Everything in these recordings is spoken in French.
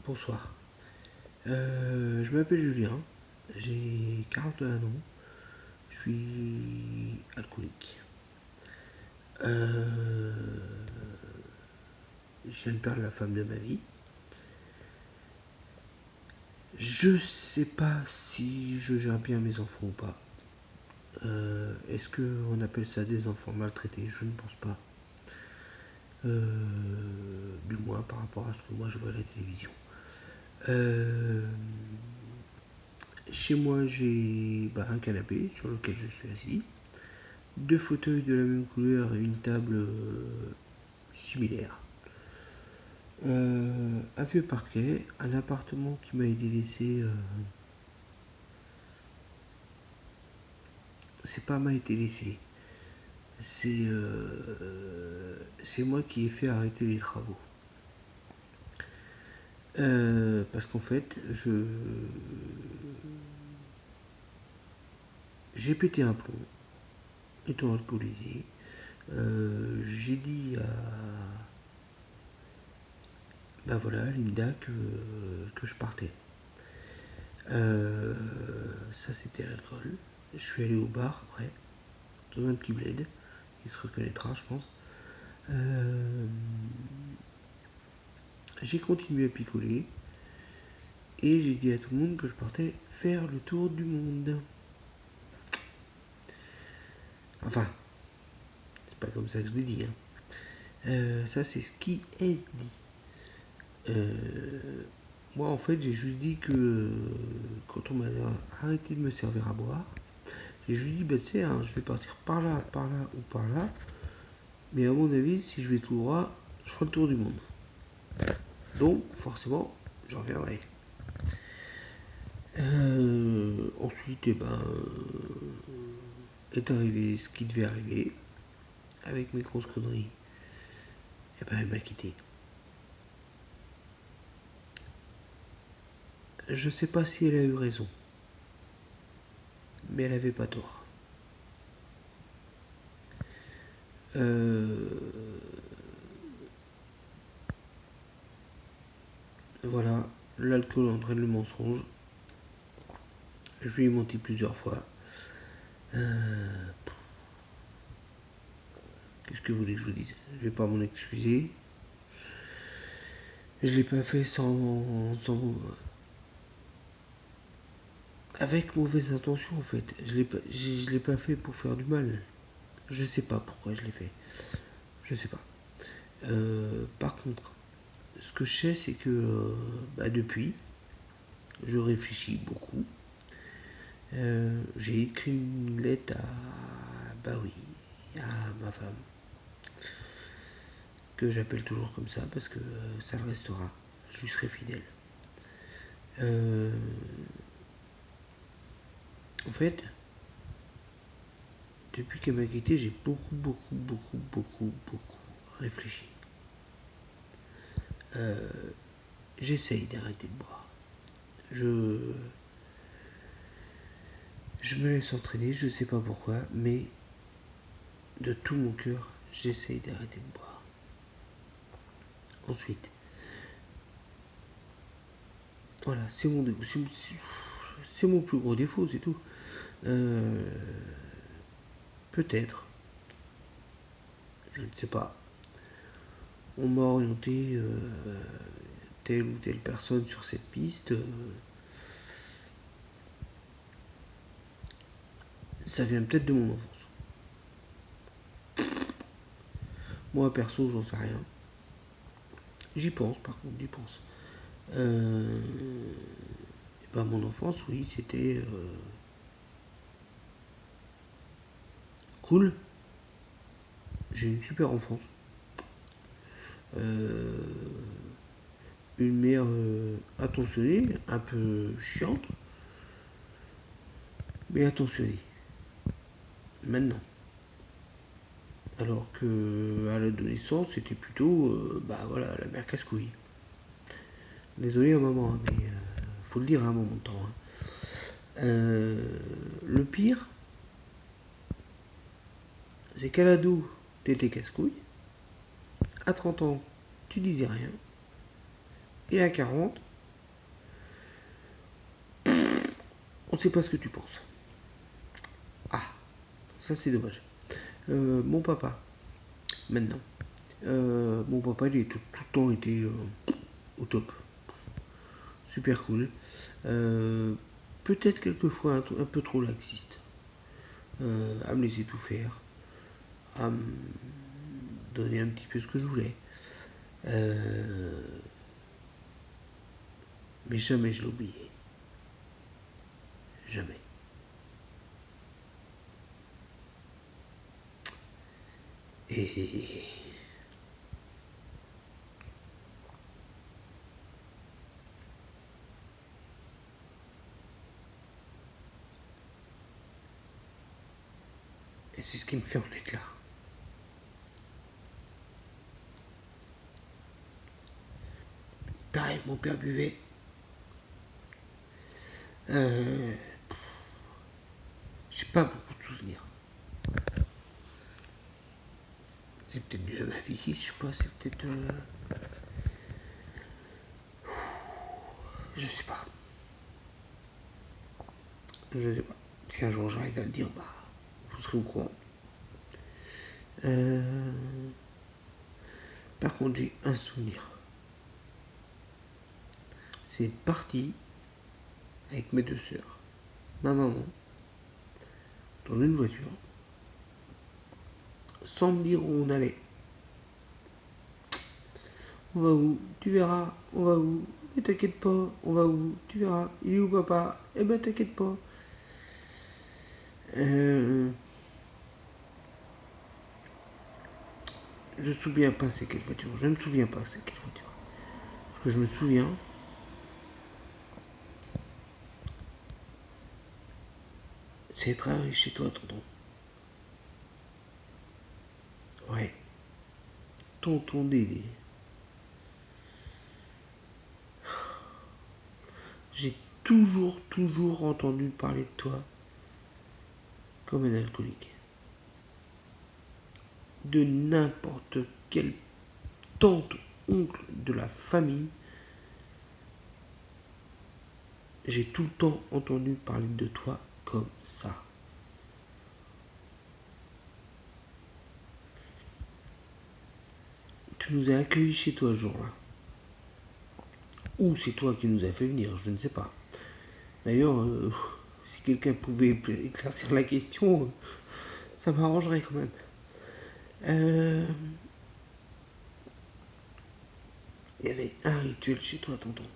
Bonsoir. Je m'appelle Julien, j'ai 41 ans, je suis alcoolique. Euh, je viens de perdre la femme de ma vie. Je sais pas si je gère bien mes enfants ou pas. Est-ce qu'on appelle ça des enfants maltraités? Je ne pense pas. Du moins par rapport à ce que moi je vois à la télévision. Euh, Chez moi j'ai un canapé sur lequel je suis assis, deux fauteuils de la même couleur et une table similaire. Un vieux parquet, un appartement qui m'a été laissé. C'est pas m'a été laissé. C'est moi qui ai fait arrêter les travaux. Parce qu'en fait, j'ai pété un plomb, étant alcoolisé. J'ai dit à voilà, Linda que je partais. Ça c'était l'alcool. Je suis allé au bar après, dans un petit bled. Il se reconnaîtra, je pense. J'ai continué à picoler et j'ai dit à tout le monde que je partais faire le tour du monde. Enfin, c'est pas comme ça que je l'ai dit. Ça, c'est ce qui est dit. Moi, en fait, j'ai juste dit que quand on m'a arrêté de me servir à boire, j'ai juste dit, tu sais, je vais partir par là ou par là. Mais à mon avis, si je vais tout droit, je ferai le tour du monde. Donc, forcément, j'en reviendrai. Ensuite, est arrivé ce qui devait arriver. Avec mes grosses conneries, elle m'a quitté. Je sais pas si elle a eu raison, mais elle avait pas tort. Euh, voilà, l'alcool entraîne le mensonge. Je lui ai menti plusieurs fois. Qu'est-ce que vous voulez que je vous dise? Je vais pas m'en excuser. Je l'ai pas fait avec mauvaise intention en fait. Je l'ai pas fait pour faire du mal. Je sais pas pourquoi je l'ai fait. Je sais pas. Par contre, ce que je sais, c'est que depuis, je réfléchis beaucoup. J'ai écrit une lettre à ma femme, que j'appelle toujours comme ça parce que ça le restera. Je lui serai fidèle. Euh, En fait, depuis qu'elle m'a quitté, j'ai beaucoup réfléchi. J'essaye d'arrêter de boire. Je, je me laisse entraîner, je sais pas pourquoi, mais de tout mon cœur, j'essaye d'arrêter de boire. Ensuite, voilà, c'est mon plus gros défaut, c'est tout. Euh, Peut-être, je ne sais pas. On m'a orienté telle ou telle personne sur cette piste. Ça vient peut-être de mon enfance. Moi, perso, j'en sais rien. J'y pense, par contre, j'y pense. Euh, Mon enfance, oui, c'était cool. J'ai une super enfance. Euh, une mère attentionnée, un peu chiante, mais attentionnée. Maintenant. Alors que à l'adolescence, c'était plutôt voilà, la mère casse-couille. Désolé à maman, mais faut le dire à un moment de temps. Le pire, c'est qu'à l'ado, t'étais casse-couille. À 30 ans, tu disais rien. Et à 40, on sait pas ce que tu penses. Ah, ça c'est dommage. Mon papa, maintenant. Mon papa, il est tout le temps été au top. Super cool. Peut-être quelquefois un peu trop laxiste. À me laisser tout faire. À me donner un petit peu ce que je voulais. Mais jamais je l'ai oublié. Jamais. Et c'est ce qui me fait en être là. Pareil, mon père buvait. J'ai pas beaucoup de souvenirs. C'est peut-être dû à ma vie, je sais pas, c'est peut-être... Je sais pas. Je sais pas. Si un jour j'arrive à le dire, bah, vous serez au courant. Par contre, j'ai un souvenir. C'est parti avec mes deux sœurs, ma maman, dans une voiture, sans me dire où on allait. On va où? Tu verras. On va où? Mais t'inquiète pas. On va où? Tu verras. Il est où papa? Eh ben t'inquiète pas. Je me souviens pas c'est quelle voiture. Je ne me souviens pas c'est quelle voiture. Ce que je me souviens, c'est être arrivé chez toi, tonton. Ouais. Tonton Dédé. J'ai toujours entendu parler de toi comme un alcoolique. De n'importe quelle tante, oncle de la famille, j'ai tout le temps entendu parler de toi comme ça. Tu nous as accueillis chez toi ce jour-là. Ou c'est toi qui nous as fait venir, je ne sais pas. D'ailleurs, si quelqu'un pouvait éclaircir la question, ça m'arrangerait quand même. Il y avait un rituel chez toi, tonton.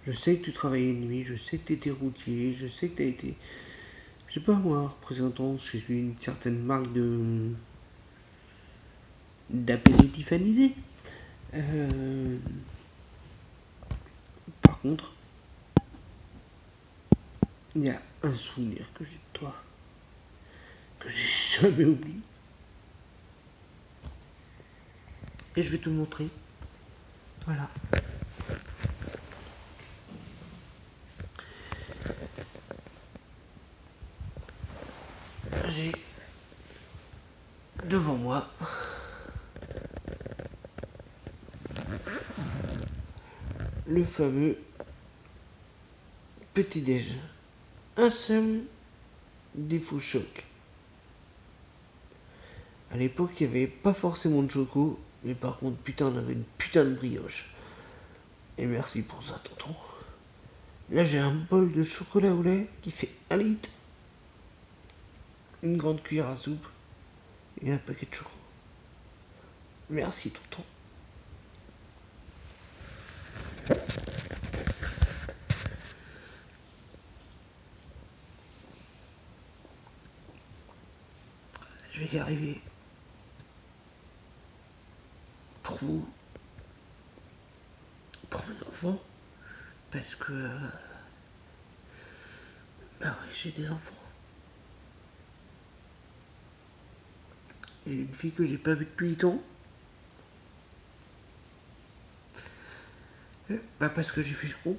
Je sais que tu travaillais de nuit, je sais que tu étais routier, je sais que tu as été, je sais pas moi, représentant chez une certaine marque d'apéritif anisé. Par contre, il y a un souvenir que j'ai de toi, que j'ai jamais oublié. Et je vais te le montrer. Voilà. J'ai devant moi le fameux petit-déj. Un seul défaut choc. À l'époque, il n'y avait pas forcément de choco, mais par contre, putain, on avait une putain de brioche. Et merci pour ça, tonton. Là, j'ai un bol de chocolat au lait qui fait 1 litre. Une grande cuillère à soupe et un paquet de choco. Merci, tonton. Je vais y arriver. Pour vous. Pour mes enfants. Parce que... bah ouais, j'ai des enfants. J'ai une fille que j'ai pas vue depuis 8 ans. Bah parce que j'ai fait le con.